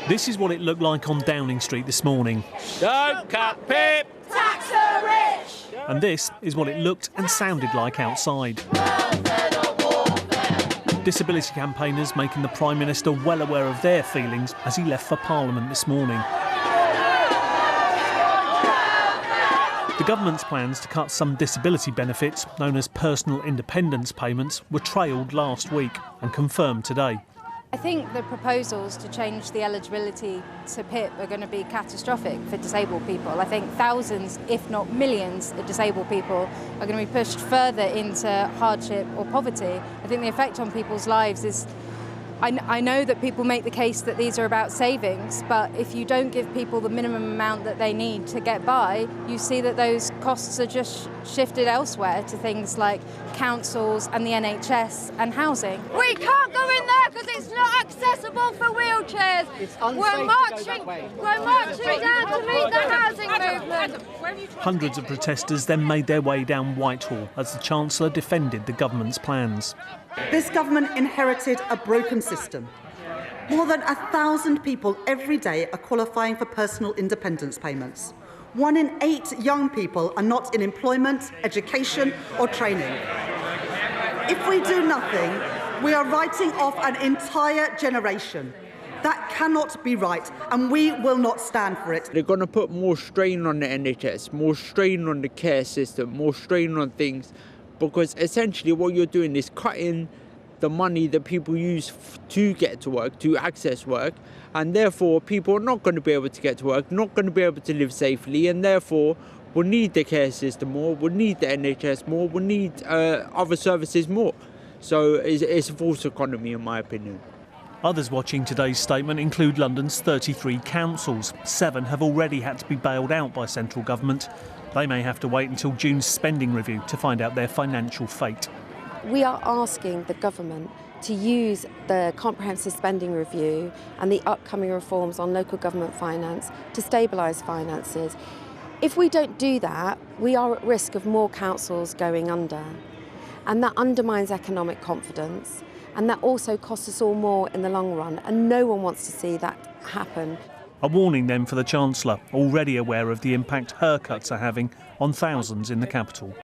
This is what it looked like on Downing Street this morning. Don't cut PIP! Tax the rich! And this is what it looked and sounded like outside. Disability campaigners making the Prime Minister well aware of their feelings as he left for Parliament this morning. The government's plans to cut some disability benefits, known as personal independence payments, were trailed last week and confirmed today. I think the proposals to change the eligibility to PIP are going to be catastrophic for disabled people. I think thousands, if not millions, of disabled people are going to be pushed further into hardship or poverty. I think the effect on people's lives is... I know that people make the case that these are about savings, but if you don't give people the minimum amount that they need to get by, you see that those costs are just shifted elsewhere to things like councils and the NHS and housing. We can't go in there because it's not accessible for wheelchairs. We're marching down to meet the housing movement. Hundreds of protesters then made their way down Whitehall as the Chancellor defended the government's plans. This government inherited a broken system. More than 1,000 people every day are qualifying for personal independence payments. 1 in 8 young people are not in employment, education or training. If we do nothing, we are writing off an entire generation. That cannot be right, and we will not stand for it. They're going to put more strain on the NHS, more strain on the care system, more strain on things, because essentially what you're doing is cutting the money that people use to get to work, to access work, and therefore people are not going to be able to get to work, not going to be able to live safely, and therefore we'll need the care system more, we'll need the NHS more, we'll need other services more. So it's a false economy, in my opinion. Others watching today's statement include London's 33 councils. 7 have already had to be bailed out by central government. They may have to wait until June's spending review to find out their financial fate. We are asking the government to use the comprehensive spending review and the upcoming reforms on local government finance to stabilise finances. If we don't do that, we are at risk of more councils going under. And that undermines economic confidence, and that also costs us all more in the long run, and no one wants to see that happen. A warning then for the Chancellor, already aware of the impact her cuts are having on thousands in the capital.